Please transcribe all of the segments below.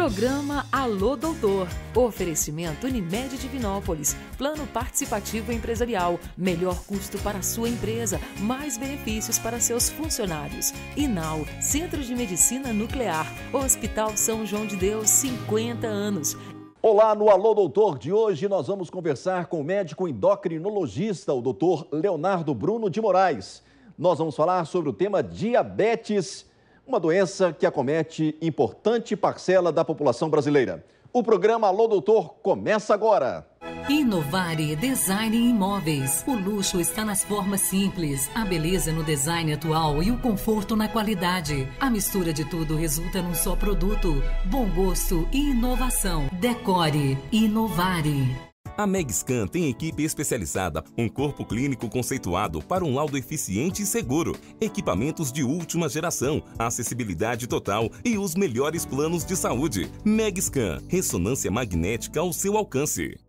Programa Alô Doutor. Oferecimento Unimed Divinópolis. Plano participativo empresarial. Melhor custo para a sua empresa. Mais benefícios para seus funcionários. Inal, Centro de Medicina Nuclear. Hospital São João de Deus, 50 anos. Olá, no Alô Doutor de hoje nós vamos conversar com o médico endocrinologista, o Dr. Leonardo Bruno de Moraes. Nós vamos falar sobre o tema diabetes, uma doença que acomete importante parcela da população brasileira. O programa Alô Doutor começa agora. Inovare Design em Imóveis. O luxo está nas formas simples, a beleza no design atual e o conforto na qualidade. A mistura de tudo resulta num só produto. Bom gosto e inovação. Decore Inovare. A Megscan tem equipe especializada, um corpo clínico conceituado para um laudo eficiente e seguro, equipamentos de última geração, acessibilidade total e os melhores planos de saúde. Megscan, ressonância magnética ao seu alcance.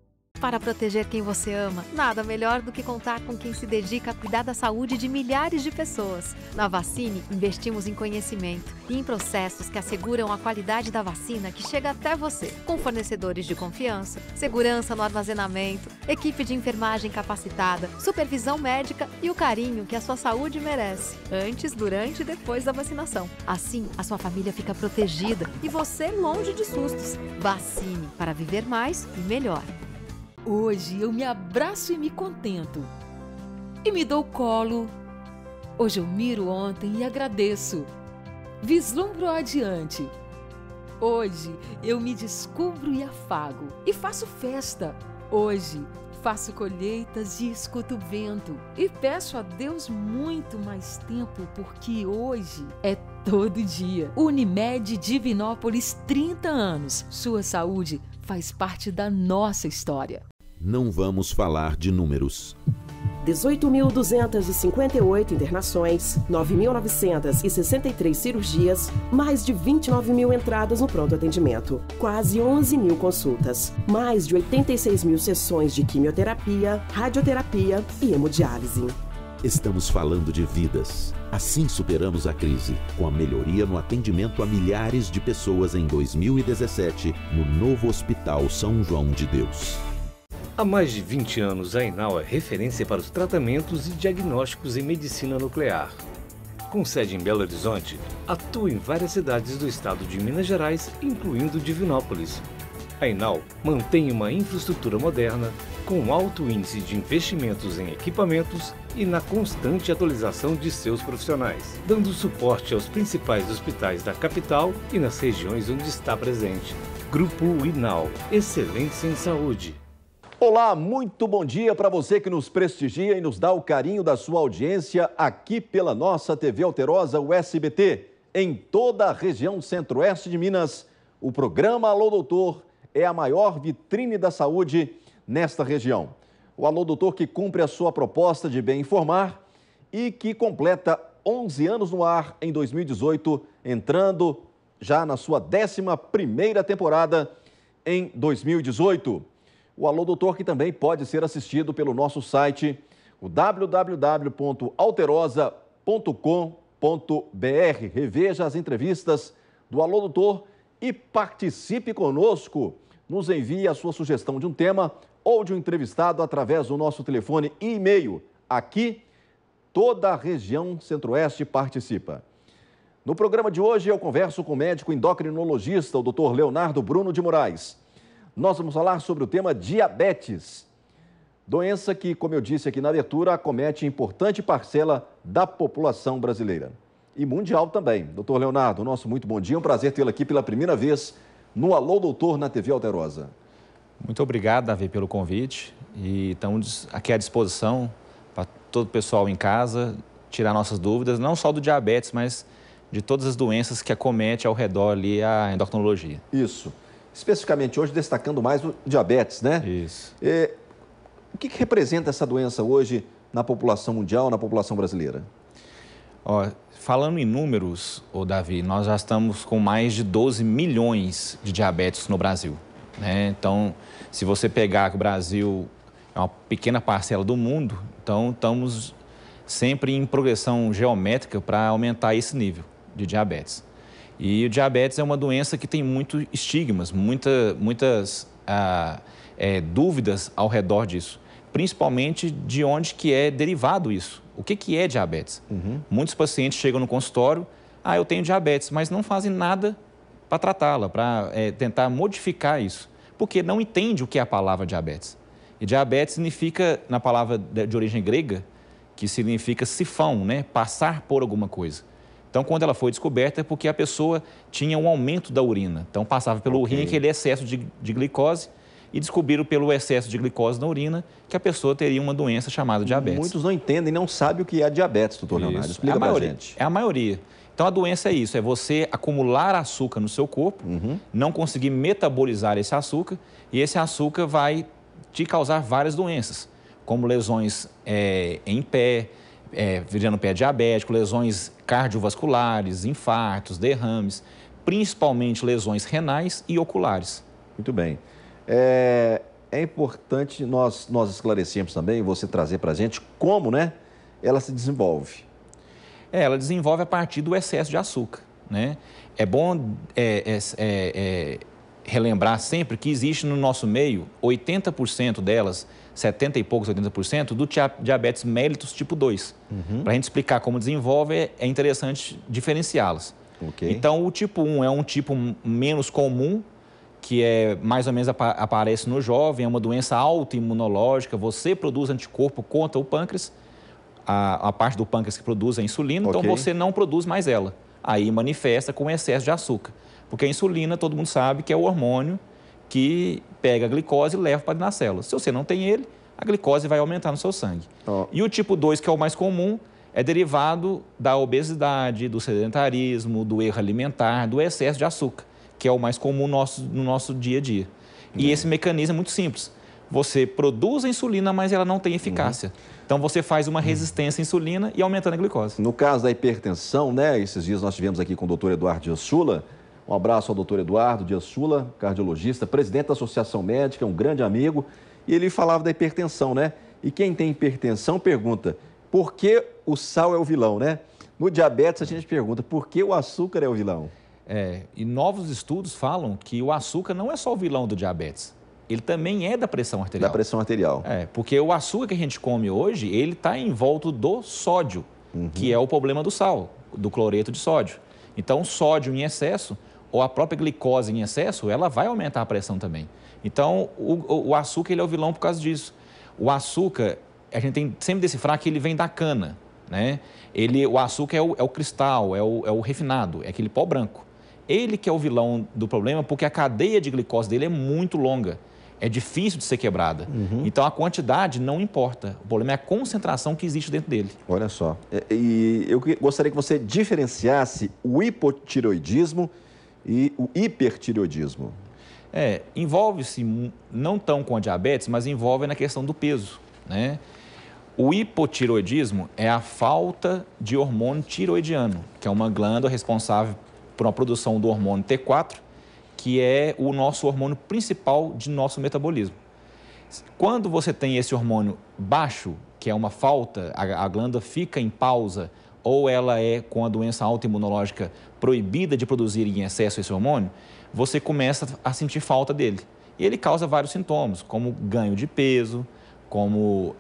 Para proteger quem você ama, nada melhor do que contar com quem se dedica a cuidar da saúde de milhares de pessoas. Na Vaccine, investimos em conhecimento e em processos que asseguram a qualidade da vacina que chega até você, com fornecedores de confiança, segurança no armazenamento, equipe de enfermagem capacitada, supervisão médica e o carinho que a sua saúde merece, antes, durante e depois da vacinação. Assim, a sua família fica protegida e você longe de sustos. Vaccine, para viver mais e melhor. Hoje eu me abraço e me contento. E me dou colo. Hoje eu miro ontem e agradeço. Vislumbro adiante. Hoje eu me descubro e afago. E faço festa. Hoje faço colheitas e escuto o vento. E peço a Deus muito mais tempo, porque hoje é todo dia. Unimed Divinópolis, 30 anos. Sua saúde faz parte da nossa história. Não vamos falar de números. 18.258 internações, 9.963 cirurgias, mais de 29 mil entradas no pronto atendimento, quase 11 mil consultas, mais de 86 mil sessões de quimioterapia, radioterapia e hemodiálise. Estamos falando de vidas. Assim superamos a crise, com a melhoria no atendimento a milhares de pessoas em 2017, no novo Hospital São João de Deus. Há mais de 20 anos, a Inal é referência para os tratamentos e diagnósticos em medicina nuclear. Com sede em Belo Horizonte, atua em várias cidades do estado de Minas Gerais, incluindo Divinópolis. A Inal mantém uma infraestrutura moderna, com alto índice de investimentos em equipamentos e na constante atualização de seus profissionais, dando suporte aos principais hospitais da capital e nas regiões onde está presente. Grupo Inal, excelência em saúde. Olá, muito bom dia para você que nos prestigia e nos dá o carinho da sua audiência aqui pela nossa TV Alterosa, o SBT. Em toda a região centro-oeste de Minas, o programa Alô Doutor é a maior vitrine da saúde nesta região. O Alô Doutor que cumpre a sua proposta de bem informar e que completa 11 anos no ar em 2018, entrando já na sua 11ª temporada em 2018. O Alô Doutor que também pode ser assistido pelo nosso site, o www.alterosa.com.br. Reveja as entrevistas do Alô Doutor e participe conosco. Nos envie a sua sugestão de um tema ou de um entrevistado através do nosso telefone e e-mail. Aqui, toda a região centro-oeste participa. No programa de hoje, eu converso com o médico endocrinologista, o Dr. Leonardo Bruno de Moraes. Nós vamos falar sobre o tema diabetes, doença que, como eu disse aqui na abertura, acomete importante parcela da população brasileira e mundial também. Doutor Leonardo, nosso muito bom dia, é um prazer tê-lo aqui pela primeira vez no Alô Doutor na TV Alterosa. Muito obrigado, Davi, pelo convite e estamos aqui à disposição para todo o pessoal em casa tirar nossas dúvidas, não só do diabetes, mas de todas as doenças que acomete ao redor ali a endocrinologia. Isso. Especificamente hoje, destacando mais o diabetes, né? Isso. O que representa essa doença hoje na população mundial, na população brasileira? Falando em números, Davi, nós já estamos com mais de 12 milhões de diabetes no Brasil, né? Então, se você pegar que o Brasil é uma pequena parcela do mundo, então estamos sempre em progressão geométrica para aumentar esse nível de diabetes. E o diabetes é uma doença que tem muitos estigmas, muitas dúvidas ao redor disso, principalmente de onde que é derivado isso. O que é diabetes? Muitos pacientes chegam no consultório, eu tenho diabetes, mas não fazem nada para tratá-la, para tentar modificar isso, porque não entende o que é a palavra diabetes. E diabetes significa, na palavra de origem grega, que significa sifão, né? Passar por alguma coisa. Então, quando ela foi descoberta, é porque a pessoa tinha um aumento da urina. Então, passava pelo rim aquele excesso de glicose e descobriram pelo excesso de glicose na urina que a pessoa teria uma doença chamada diabetes. Muitos não entendem, não sabem o que é diabetes, doutor Leonardo. Explica pra gente. É a maioria. Então, a doença é isso, é você acumular açúcar no seu corpo, não conseguir metabolizar esse açúcar, e esse açúcar vai te causar várias doenças, como lesões em pé, virando pé diabético, lesões cardiovasculares, infartos, derrames, principalmente lesões renais e oculares. Muito bem. É importante nós esclarecermos também, você trazer para a gente como, né, ela se desenvolve. Ela desenvolve a partir do excesso de açúcar, né? É bom relembrar sempre que existe no nosso meio 80% delas, 70 e poucos, 80%, do diabetes mellitus tipo 2. Para a gente explicar como desenvolve, é interessante diferenciá-las. Então, o tipo 1 é um tipo menos comum, que mais ou menos aparece no jovem, é uma doença autoimunológica, você produz anticorpo contra o pâncreas, a parte do pâncreas que produz a insulina, então você não produz mais ela. Aí manifesta com excesso de açúcar, porque a insulina, todo mundo sabe que é o hormônio que pega a glicose e leva para dentro das células. Se você não tem ele, a glicose vai aumentar no seu sangue. E o tipo 2, que é o mais comum, é derivado da obesidade, do sedentarismo, do erro alimentar, do excesso de açúcar, que é o mais comum no nosso dia a dia. E esse mecanismo é muito simples. Você produz a insulina, mas ela não tem eficácia. Então, você faz uma resistência à insulina e aumentando a glicose. No caso da hipertensão, né, esses dias nós tivemos aqui com o doutor Eduardo Dias Sula. Um abraço ao doutor Eduardo Dias Sula, cardiologista, presidente da Associação Médica, um grande amigo. E ele falava da hipertensão, né? E quem tem hipertensão pergunta, por que o sal é o vilão, né? No diabetes, a gente pergunta, por que o açúcar é o vilão? E novos estudos falam que o açúcar não é só o vilão do diabetes. Ele também é da pressão arterial. Da pressão arterial. Porque o açúcar que a gente come hoje, ele está em volta do sódio, que é o problema do sal, do cloreto de sódio. Então, sódio em excesso, ou a própria glicose em excesso, ela vai aumentar a pressão também. Então, o açúcar ele é o vilão por causa disso. O açúcar, a gente tem que sempre decifrar que ele vem da cana, né? O açúcar é o cristal, é o refinado, é aquele pó branco. Ele que é o vilão do problema, porque a cadeia de glicose dele é muito longa. É difícil de ser quebrada. Então, a quantidade não importa. O problema é a concentração que existe dentro dele. Olha só. E eu gostaria que você diferenciasse o hipotireoidismo e o hipertireoidismo. Envolve-se não tão com a diabetes, mas envolve na questão do peso, né? O hipotireoidismo é a falta de hormônio tireoidiano, que é uma glândula responsável por uma produção do hormônio T4, que é o nosso hormônio principal de nosso metabolismo. Quando você tem esse hormônio baixo, que é uma falta, a glândula fica em pausa, ou ela é com a doença autoimunológica proibida de produzir em excesso esse hormônio, você começa a sentir falta dele. E ele causa vários sintomas, como ganho de peso, como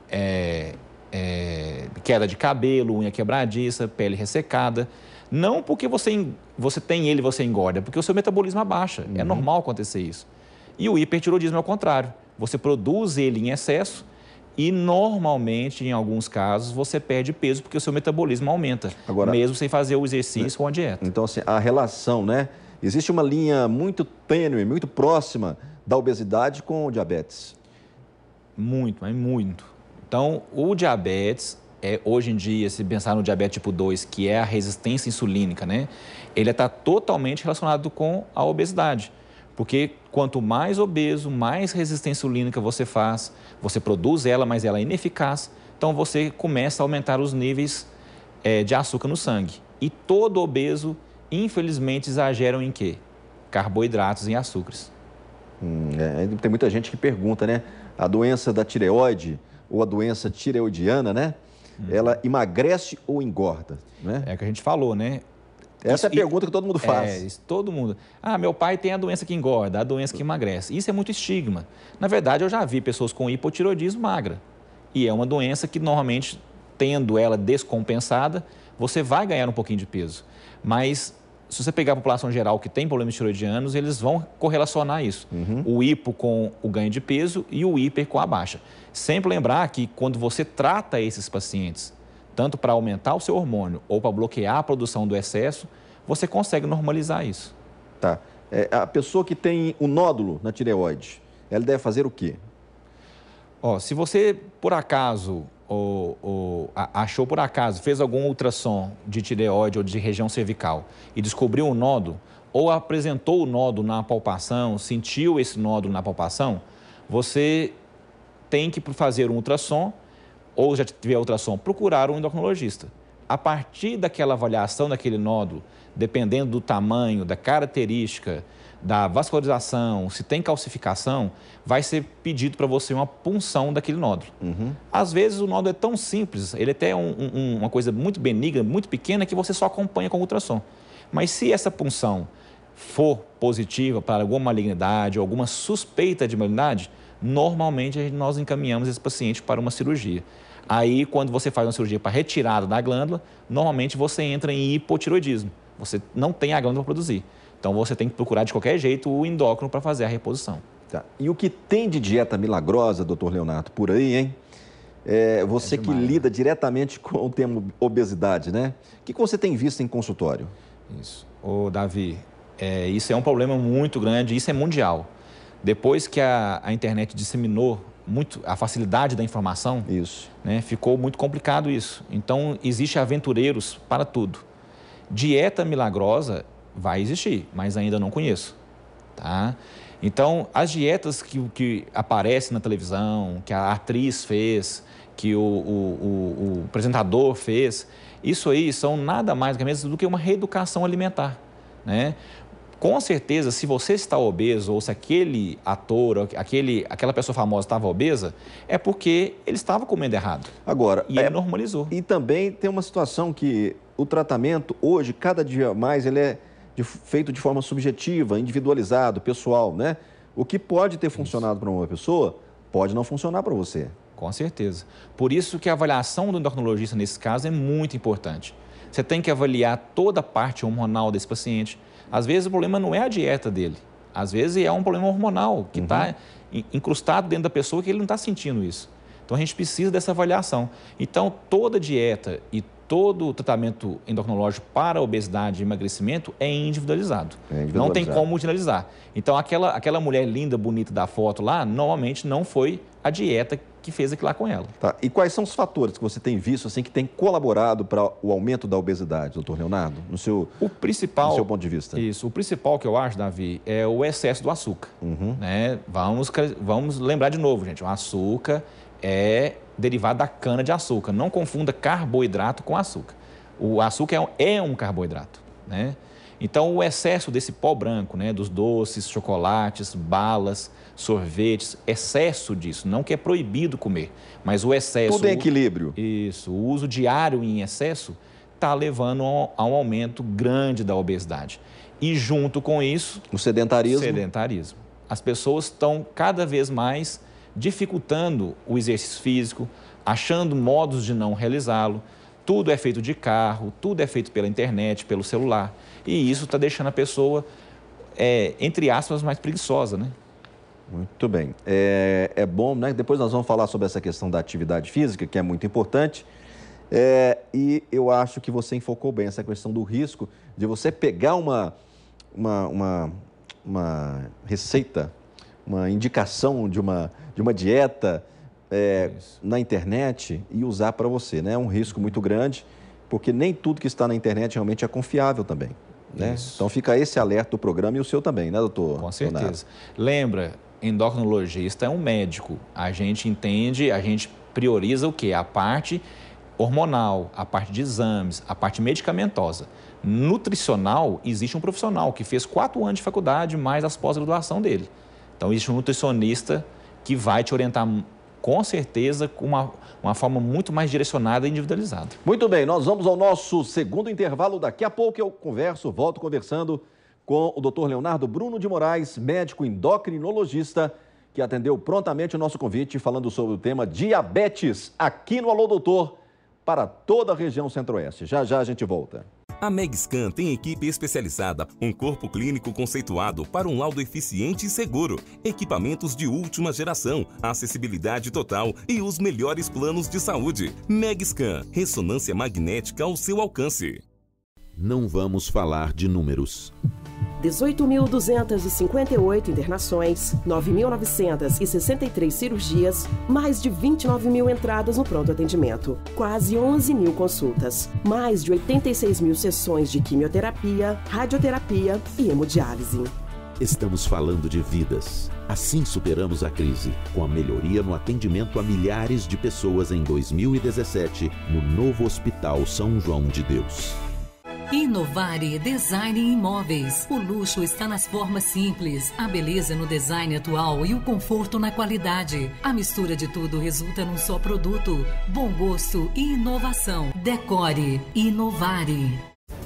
queda de cabelo, unha quebradiça, pele ressecada. Não porque você tem ele e você engorda, porque o seu metabolismo abaixa. É normal acontecer isso. E o hipertireoidismo é o contrário. Você produz ele em excesso e, normalmente, em alguns casos, você perde peso porque o seu metabolismo aumenta, mesmo sem fazer o exercício ou a dieta. Então, assim, a relação, né? Existe uma linha muito tênue, muito próxima da obesidade com o diabetes. Muito, mas muito. Então, o diabetes... hoje em dia, se pensar no diabetes tipo 2, que é a resistência insulínica, né? Ele está totalmente relacionado com a obesidade. Porque quanto mais obeso, mais resistência insulínica você faz, você produz ela, mas ela é ineficaz, então você começa a aumentar os níveis de açúcar no sangue. E todo obeso, infelizmente, exageram em quê? Carboidratos e açúcares. Tem muita gente que pergunta, né? A doença da tireoide ou a doença tireoidiana, né? Ela emagrece ou engorda, né? É o que a gente falou, né? Essa é a pergunta que todo mundo faz. Isso, todo mundo. Ah, meu pai tem a doença que engorda, a doença que emagrece. Isso é muito estigma. Na verdade, eu já vi pessoas com hipotireoidismo magra. E é uma doença que, normalmente, tendo ela descompensada, você vai ganhar um pouquinho de peso. Mas, se você pegar a população geral que tem problemas tiroidianos, eles vão correlacionar isso. O hipo com o ganho de peso e o hiper com a baixa. Sempre lembrar que, quando você trata esses pacientes, tanto para aumentar o seu hormônio ou para bloquear a produção do excesso, você consegue normalizar isso. Tá. A pessoa que tem um nódulo na tireoide, ela deve fazer o quê? Se você, por acaso, achou por acaso, fez algum ultrassom de tireoide ou de região cervical e descobriu um nódulo, ou apresentou o nódulo na palpação, sentiu esse nódulo na palpação, você tem que fazer um ultrassom, ou já tiver ultrassom, procurar um endocrinologista. A partir daquela avaliação daquele nódulo, dependendo do tamanho, da característica, da vascularização, se tem calcificação, vai ser pedido para você uma punção daquele nódulo. Às vezes o nódulo é tão simples, ele até é uma coisa muito benigna, muito pequena, que você só acompanha com ultrassom. Mas se essa punção for positiva para alguma malignidade ou alguma suspeita de malignidade, normalmente nós encaminhamos esse paciente para uma cirurgia. Aí, quando você faz uma cirurgia para retirada da glândula, normalmente você entra em hipotireoidismo. Você não tem a glândula para produzir. Então, você tem que procurar de qualquer jeito o endócrino para fazer a reposição. Tá. E o que tem de dieta milagrosa, doutor Leonato, por aí, hein? Você que lida diretamente com o tema obesidade, né? O que você tem visto em consultório? Isso. Davi, isso é um problema muito grande, isso é mundial. Depois que a internet disseminou muito a facilidade da informação, né, ficou muito complicado isso. Então, existe aventureiros para tudo. Dieta milagrosa vai existir, mas ainda não conheço. Tá? Então, as dietas que aparecem na televisão, que a atriz fez, que o apresentador fez, isso aí são nada mais do que uma reeducação alimentar, né? Com certeza, se você está obeso ou se aquele ator, aquela pessoa famosa estava obesa, é porque ele estava comendo errado. Agora, ele normalizou. E também tem uma situação que o tratamento hoje, cada dia mais, ele é feito de forma subjetiva, individualizado, pessoal, né? O que pode ter funcionado para uma pessoa, pode não funcionar para você. Com certeza. Por isso que a avaliação do endocrinologista nesse caso é muito importante. Você tem que avaliar toda a parte hormonal desse paciente. Às vezes o problema não é a dieta dele, às vezes é um problema hormonal que está incrustado dentro da pessoa que ele não está sentindo isso. Então a gente precisa dessa avaliação. Então toda dieta e todo o tratamento endocrinológico para obesidade e emagrecimento é individualizado. Não tem como generalizar. Então aquela mulher linda, bonita da foto lá, normalmente não foi a dieta que fez aquilo lá com ela. Tá. E quais são os fatores que você tem visto assim, que tem colaborado para o aumento da obesidade, doutor Leonardo, no seu ponto de vista? Isso. O principal que eu acho, Davi, é o excesso do açúcar. Né? Vamos lembrar de novo, gente. O açúcar é derivado da cana-de-açúcar. Não confunda carboidrato com açúcar. O açúcar é um carboidrato, né? Então, o excesso desse pó branco, né, dos doces, chocolates, balas, sorvetes, excesso disso, não que é proibido comer, mas o excesso... Tudo em equilíbrio. Isso, o uso diário em excesso está levando a um aumento grande da obesidade. E junto com isso... O sedentarismo. Sedentarismo. As pessoas estão cada vez mais dificultando o exercício físico, achando modos de não realizá-lo. Tudo é feito de carro, tudo é feito pela internet, pelo celular. E isso está deixando a pessoa, entre aspas, mais preguiçosa, né? Muito bem. É bom, né? Depois nós vamos falar sobre essa questão da atividade física, que é muito importante. E eu acho que você enfocou bem essa questão do risco de você pegar uma receita, uma indicação de uma dieta na internet e usar para você, né? É um risco muito grande, porque nem tudo que está na internet realmente é confiável também, né? Então fica esse alerta do programa e o seu também, né, doutor? Com certeza. Leonardo? Lembra, endocrinologista é um médico. A gente entende, a gente prioriza o quê? A parte hormonal, a parte de exames, a parte medicamentosa. Nutricional, existe um profissional que fez 4 anos de faculdade, mais as pós-graduação dele. Então, existe um nutricionista que vai te orientar com certeza com uma forma muito mais direcionada e individualizada. Muito bem, nós vamos ao nosso segundo intervalo. Daqui a pouco eu volto conversando com o Dr. Leonardo Bruno de Moraes, médico endocrinologista, que atendeu prontamente o nosso convite, falando sobre o tema diabetes, aqui no Alô Doutor, para toda a região Centro-Oeste. Já já a gente volta. A Megscan tem equipe especializada, um corpo clínico conceituado para um laudo eficiente e seguro, equipamentos de última geração, acessibilidade total e os melhores planos de saúde. Megscan, ressonância magnética ao seu alcance. Não vamos falar de números. 18.258 internações, 9.963 cirurgias, mais de 29 mil entradas no pronto atendimento, quase 11 mil consultas, mais de 86 mil sessões de quimioterapia, radioterapia e hemodiálise. Estamos falando de vidas. Assim superamos a crise, com a melhoria no atendimento a milhares de pessoas em 2017, no novo Hospital São João de Deus. Inovare Design em Imóveis. O luxo está nas formas simples, a beleza no design atual e o conforto na qualidade. A mistura de tudo resulta num só produto. Bom gosto e inovação. Decore Inovare.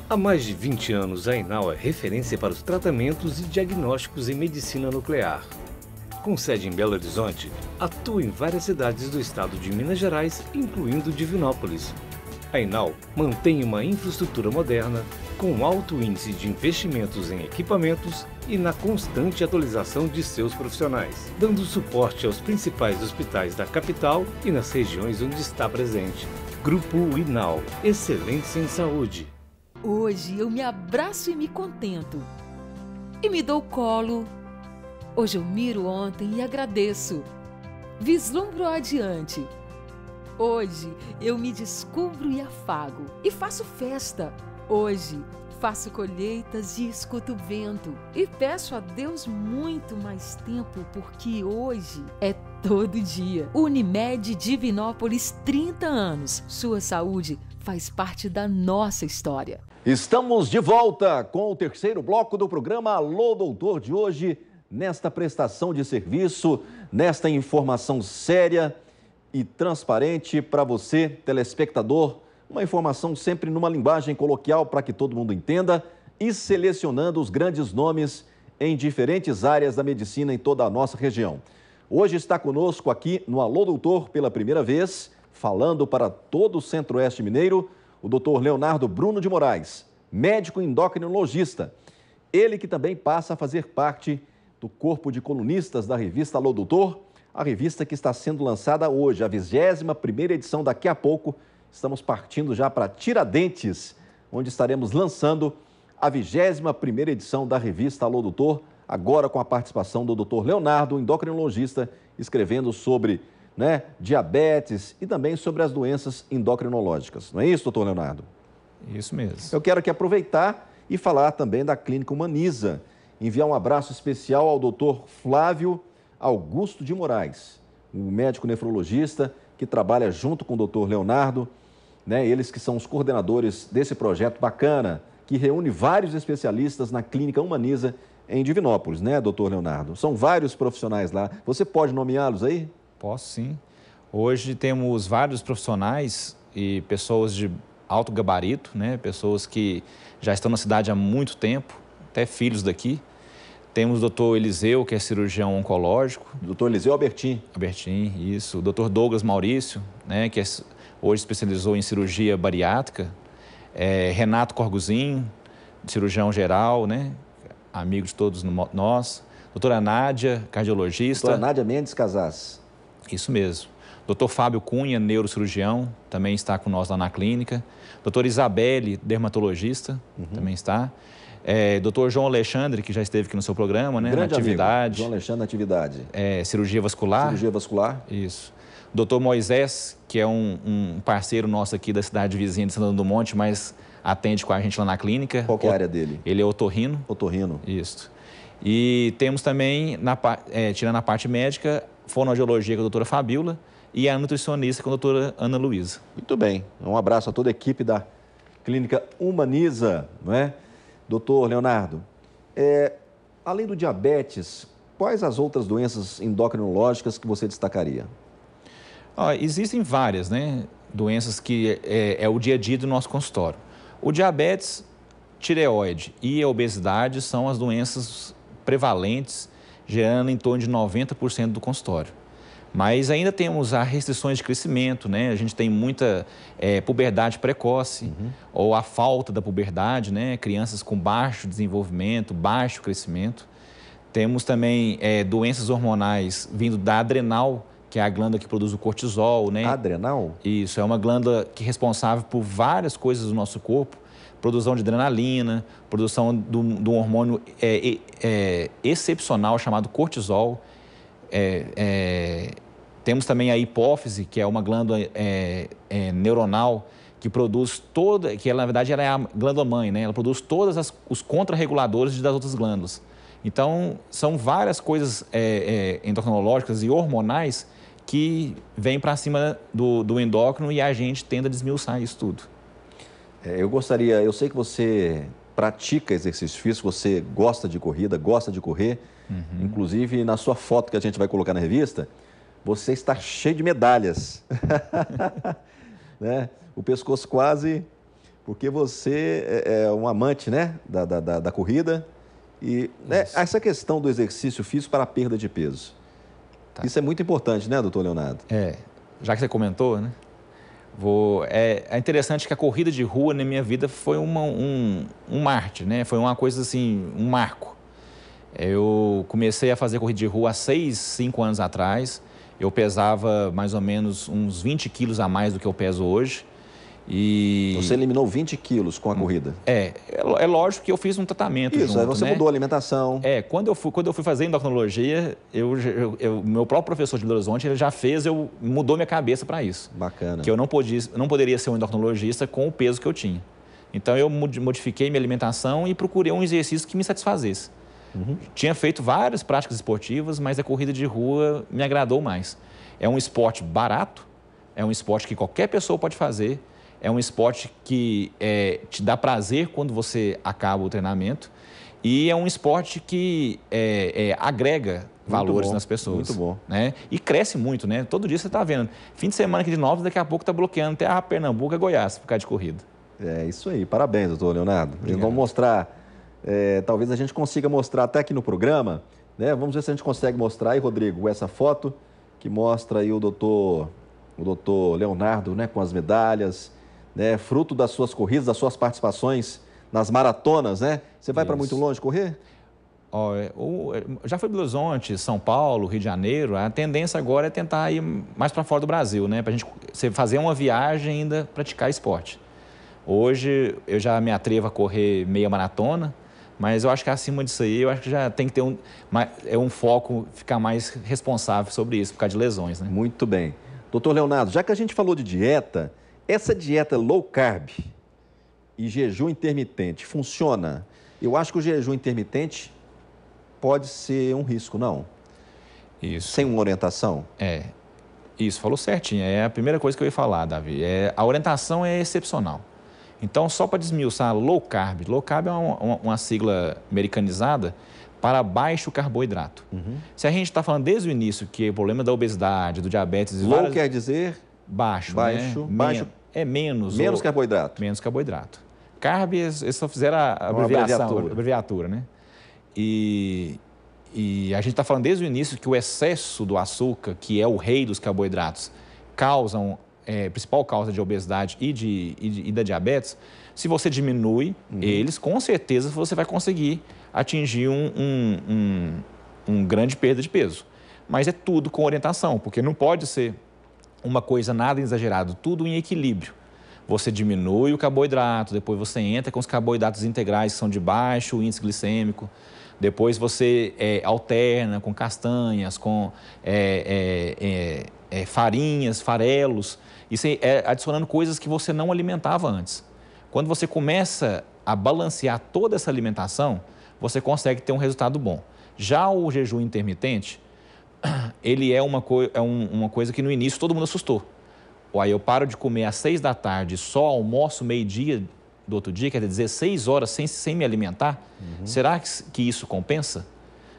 Há mais de 20 anos, a Inal é referência para os tratamentos e diagnósticos em medicina nuclear. Com sede em Belo Horizonte, atua em várias cidades do estado de Minas Gerais, incluindo Divinópolis. A Inal mantém uma infraestrutura moderna, com alto índice de investimentos em equipamentos e na constante atualização de seus profissionais, dando suporte aos principais hospitais da capital e nas regiões onde está presente. Grupo Inal, excelência em saúde. Hoje eu me abraço e me contento. E me dou colo. Hoje eu miro ontem e agradeço. Vislumbro adiante. Hoje eu me descubro e afago e faço festa. Hoje faço colheitas e escuto o vento e peço a Deus muito mais tempo, porque hoje é todo dia. Unimed Divinópolis, 30 anos. Sua saúde faz parte da nossa história. Estamos de volta com o terceiro bloco do programa Alô Doutor de hoje, nesta prestação de serviço, nesta informação séria e transparente para você, telespectador, uma informação sempre numa linguagem coloquial para que todo mundo entenda e selecionando os grandes nomes em diferentes áreas da medicina em toda a nossa região. Hoje está conosco aqui no Alô Doutor pela primeira vez, falando para todo o Centro-Oeste mineiro, o Dr. Leonardo Bruno de Moraes, médico endocrinologista. Ele que também passa a fazer parte do corpo de colunistas da revista Alô Doutor, a revista que está sendo lançada hoje, a 21ª edição. Daqui a pouco estamos partindo já para Tiradentes, onde estaremos lançando a 21ª edição da revista Alô Doutor, agora com a participação do Dr. Leonardo, endocrinologista, escrevendo sobre diabetes e também sobre as doenças endocrinológicas. Não é isso, doutor Leonardo? Isso mesmo. Eu quero aqui aproveitar e falar também da Clínica Humaniza. Enviar um abraço especial ao doutor Flávio Augusto de Moraes, um médico nefrologista que trabalha junto com o doutor Leonardo, eles que são os coordenadores desse projeto bacana, que reúne vários especialistas na Clínica Humaniza em Divinópolis, doutor Leonardo? São vários profissionais lá. Você pode nomeá-los aí? Posso sim. Hoje temos vários profissionais e pessoas de alto gabarito, pessoas que já estão na cidade há muito tempo, até filhos daqui. Temos o doutor Eliseu, que é cirurgião oncológico. Doutor Eliseu Albertin. Albertin, isso. O doutor Douglas Maurício, que hoje especializou em cirurgia bariátrica. Renato Corguzinho, cirurgião geral, amigo de todos nós. Doutora Nádia, cardiologista. Doutora Nádia Mendes Casas. Isso mesmo. Doutor Fábio Cunha, neurocirurgião, também está com nós lá na clínica. Doutora Isabelle, dermatologista, também está. Doutor João Alexandre, que já esteve aqui no seu programa, na atividade. Amigo. João Alexandre na atividade. Cirurgia vascular. Cirurgia vascular. Isso. Doutor Moisés, que é um parceiro nosso aqui da cidade vizinha de Santana do Monte, mas atende com a gente lá na clínica. Qual que é a área dele? Ele é otorrino. Otorrino. Isso. E temos também, tirando a parte médica, fonoaudiologia com a doutora Fabíola e a nutricionista com a doutora Ana Luísa. Muito bem. Um abraço a toda a equipe da Clínica Humaniza, Doutor Leonardo, além do diabetes, quais as outras doenças endocrinológicas que você destacaria? Existem várias, né, doenças que é o dia a dia do nosso consultório. O diabetes, tireoide e a obesidade são as doenças prevalentes, gerando em torno de 90% do consultório. Mas ainda temos as restrições de crescimento, né? A gente tem muita puberdade precoce, ou a falta da puberdade, né? Crianças com baixo desenvolvimento, baixo crescimento. Temos também doenças hormonais vindo da adrenal, que é a glândula que produz o cortisol, né? Adrenal? Isso, é uma glândula que é responsável por várias coisas do nosso corpo. Produção de adrenalina, produção de um hormônio excepcional chamado cortisol. Temos também a hipófise, que é uma glândula neuronal que produz na verdade, ela é a glândula mãe, né? Ela produz todos os contrarreguladores das outras glândulas. Então, são várias coisas endocrinológicas e hormonais que vêm para cima do endócrino e a gente tende a desmiuçar isso tudo. Eu sei que você pratica exercício físico, você gosta de corrida, gosta de correr. Inclusive, na sua foto que a gente vai colocar na revista, você está cheio de medalhas. Né? O pescoço quase, porque você é um amante, né, da corrida. E né, essa questão do exercício físico para a perda de peso. Tá. Isso é muito importante, né, doutor Leonardo? Já que você comentou, né? É interessante que a corrida de rua na minha vida foi um mártir, né? Foi uma coisa assim, um marco. Eu comecei a fazer corrida de rua há 5 anos atrás. Eu pesava mais ou menos uns 20 quilos a mais do que eu peso hoje. E... Você eliminou 20 quilos com a corrida? É lógico que eu fiz um tratamento Isso, junto, aí você mudou a alimentação. Quando eu fui fazer endocrinologia, meu próprio professor de Belo Horizonte, ele já mudou minha cabeça para isso. Bacana. Que eu não poderia ser um endocrinologista com o peso que eu tinha. Então, eu modifiquei minha alimentação e procurei um exercício que me satisfazesse. Tinha feito várias práticas esportivas, mas a corrida de rua me agradou mais. É um esporte barato, é um esporte que qualquer pessoa pode fazer, é um esporte que te dá prazer quando você acaba o treinamento e é um esporte que agrega valores nas pessoas. Muito bom. Né? E cresce muito, né? Todo dia você está vendo. Fim de semana aqui de Novos, daqui a pouco está bloqueando até a Pernambuco e Goiás por causa de corrida. É isso aí. Parabéns, doutor Leonardo. Eles vão mostrar, talvez a gente consiga mostrar até aqui no programa, né? Vamos ver se a gente consegue mostrar aí, Rodrigo, essa foto que mostra aí o doutor Leonardo, né, com as medalhas, né, fruto das suas corridas, das suas participações nas maratonas, né? Você vai para muito longe correr? Já foi Belo Horizonte, São Paulo, Rio de Janeiro. A tendência agora é tentar ir mais para fora do Brasil, né? Para a gente fazer uma viagem e ainda praticar esporte. Hoje eu já me atrevo a correr meia maratona, mas eu acho que acima disso aí, eu acho que já tem que ter um foco, ficar mais responsável sobre isso, por causa de lesões, né? Muito bem. Doutor Leonardo, já que a gente falou de dieta, essa dieta low carb e jejum intermitente funciona? Eu acho que o jejum intermitente pode ser um risco, não? Isso. Sem uma orientação? Isso, falou certinho. É a primeira coisa que eu ia falar, Davi. A orientação é excepcional. Então, só para desmiuçar, low carb. Low carb é uma sigla americanizada para baixo carboidrato. Se a gente está falando desde o início que o problema da obesidade, do diabetes... Low quer dizer? Baixo, né? Baixo é menos. Menos carboidrato. Menos carboidrato. Carb, eles só fizeram a abreviatura, né? E a gente está falando desde o início que o excesso do açúcar, que é o rei dos carboidratos, principal causa de obesidade e da diabetes. Se você diminui eles, com certeza você vai conseguir atingir um grande perda de peso. Mas é tudo com orientação, porque não pode ser uma coisa nada exagerado, tudo em equilíbrio. Você diminui o carboidrato, depois você entra com os carboidratos integrais que são de baixo índice glicêmico, depois você alterna com castanhas, com farinhas, farelos, isso adicionando coisas que você não alimentava antes. Quando você começa a balancear toda essa alimentação, você consegue ter um resultado bom. Já o jejum intermitente, ele é uma coisa que no início todo mundo assustou. Aí eu paro de comer às 6 da tarde, só almoço meio-dia do outro dia, quer dizer, 16 horas sem me alimentar. Será que isso compensa?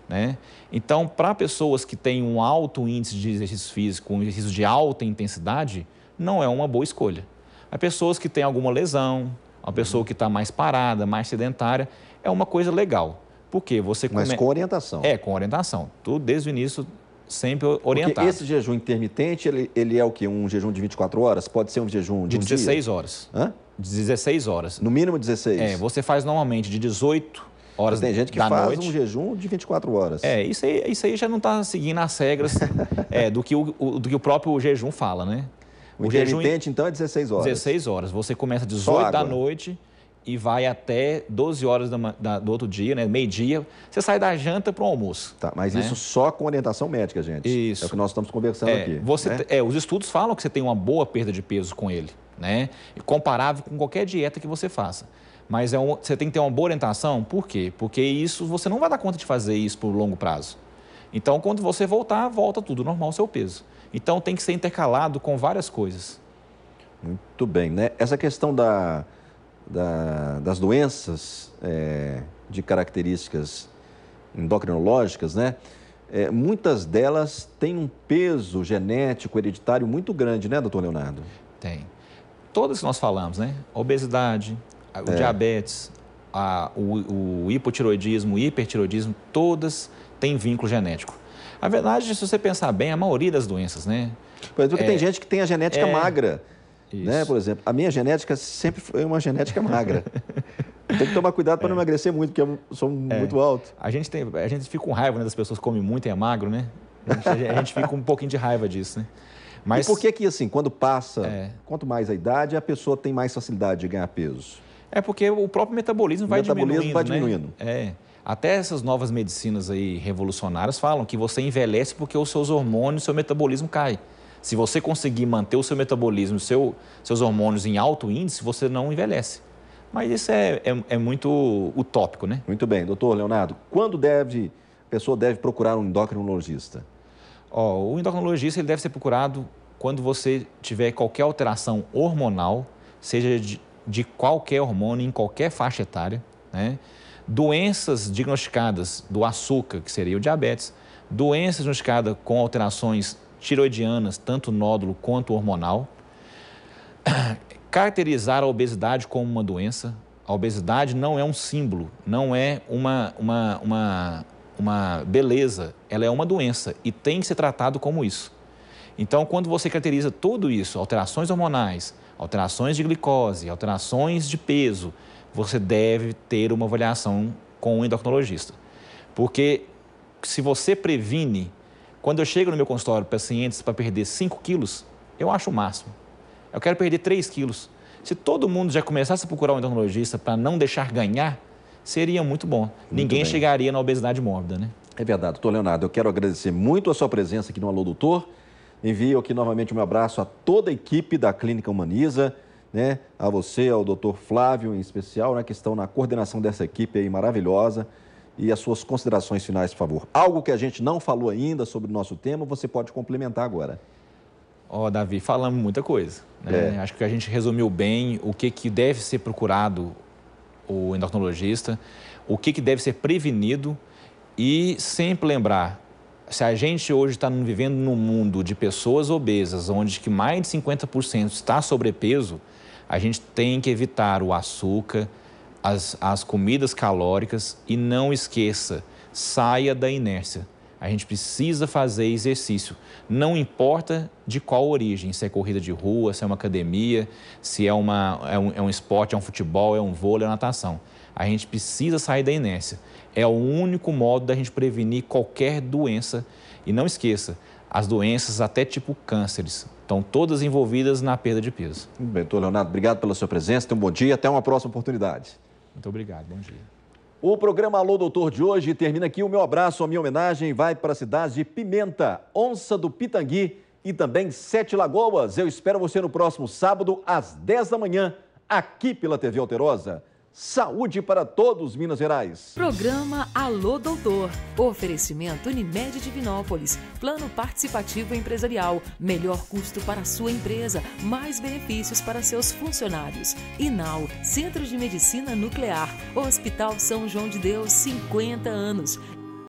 né? Então, para pessoas que têm um alto índice de exercício físico, um exercício de alta intensidade, não é uma boa escolha. As pessoas que têm alguma lesão, uma pessoa que está mais parada, mais sedentária, é uma coisa legal. Porque você Mas com orientação. Com orientação. Tudo desde o início sempre orientado. Porque esse jejum intermitente, ele é o quê? Um jejum de 24 horas? Pode ser um jejum de 16 horas. Hã? 16 horas. No mínimo 16? Você faz normalmente de 18 horas da noite. Tem gente que faz um jejum de 24 horas. Isso aí já não está seguindo as regras do que o próprio jejum fala, né? O intermitente, então, é 16 horas. 16 horas. Você começa às 18 da noite e vai até 12 horas do outro dia, né? Meio-dia. Você sai da janta para o almoço. Tá, mas né? isso só com orientação médica, gente. Isso. É o que nós estamos conversando aqui. Os estudos falam que você tem uma boa perda de peso com ele, né? Comparável com qualquer dieta que você faça. Mas você tem que ter uma boa orientação. Por quê? Porque isso você não vai dar conta de fazer isso por longo prazo. Então, quando você voltar, volta tudo normal ao seu peso. Então, tem que ser intercalado com várias coisas. Muito bem, né? Essa questão das doenças de características endocrinológicas, né? Muitas delas têm um peso genético, hereditário muito grande, né, doutor Leonardo? Tem. Todas que nós falamos, né? A obesidade, o diabetes, o hipotiroidismo, o hipertiroidismo, todas têm vínculo genético. A verdade, se você pensar bem, a maioria das doenças, né? Porque tem gente que tem a genética magra, isso. né? Por exemplo, a minha genética sempre foi uma genética magra. Tem que tomar cuidado para não emagrecer muito, porque eu sou muito alto. A gente fica com raiva, né, das pessoas que comem muito e é magro, né? A gente fica com um pouquinho de raiva disso, né? Mas... E por que assim, quando passa, quanto mais a idade, a pessoa tem mais facilidade de ganhar peso? É porque o próprio metabolismo vai diminuindo. Né? Até essas novas medicinas aí revolucionárias falam que você envelhece porque os seus hormônios, seu metabolismo cai. Se você conseguir manter o seu metabolismo, seus hormônios em alto índice, você não envelhece. Mas isso é muito utópico, né? Muito bem. Doutor Leonardo, quando a pessoa deve procurar um endocrinologista? O endocrinologista ele deve ser procurado quando você tiver qualquer alteração hormonal, seja de qualquer hormônio, em qualquer faixa etária, né? Doenças diagnosticadas do açúcar, que seria o diabetes, doenças diagnosticadas com alterações tiroidianas, tanto nódulo quanto hormonal, caracterizar a obesidade como uma doença. A obesidade não é um símbolo, não é uma beleza, ela é uma doença e tem que ser tratado como isso. Então, quando você caracteriza tudo isso, alterações hormonais, alterações de glicose, alterações de peso, você deve ter uma avaliação com um endocrinologista. Porque se você previne, quando eu chego no meu consultório pacientes para perder 5 quilos, eu acho o máximo. Eu quero perder 3 quilos. Se todo mundo já começasse a procurar um endocrinologista para não deixar ganhar, seria muito bom. Ninguém chegaria na obesidade mórbida, né? É verdade. Doutor Leonardo, eu quero agradecer muito a sua presença aqui no Alô Doutor. Envio aqui novamente o meu abraço a toda a equipe da Clínica Humaniza, né? A você, ao doutor Flávio em especial, né? Que estão na coordenação dessa equipe aí maravilhosa. E as suas considerações finais, por favor. Algo que a gente não falou ainda sobre o nosso tema, você pode complementar agora. Davi, falamos muita coisa, né? Acho que a gente resumiu bem o que deve ser procurado o endocrinologista, o que deve ser prevenido e sempre lembrar, se a gente hoje está vivendo num mundo de pessoas obesas, onde que mais de 50% está sobrepeso, a gente tem que evitar o açúcar, as comidas calóricas e não esqueça, saia da inércia. A gente precisa fazer exercício, não importa de qual origem, se é corrida de rua, se é uma academia, se é um esporte, é um futebol, é um vôlei, é uma natação. A gente precisa sair da inércia. É o único modo da gente prevenir qualquer doença. E não esqueça, as doenças até tipo cânceres estão todas envolvidas na perda de peso. Muito bem, doutor Leonardo, obrigado pela sua presença, tenha um bom dia, até uma próxima oportunidade. Muito obrigado, bom dia. O programa Alô Doutor de hoje termina aqui. O meu abraço, a minha homenagem vai para a cidade de Pimenta, Onça do Pitangui e também Sete Lagoas. Eu espero você no próximo sábado, às 10 da manhã, aqui pela TV Alterosa. Saúde para todos, Minas Gerais. Programa Alô Doutor. Oferecimento Unimed Divinópolis. Plano participativo empresarial. Melhor custo para a sua empresa. Mais benefícios para seus funcionários. Inal, Centro de Medicina Nuclear. Hospital São João de Deus, 50 anos.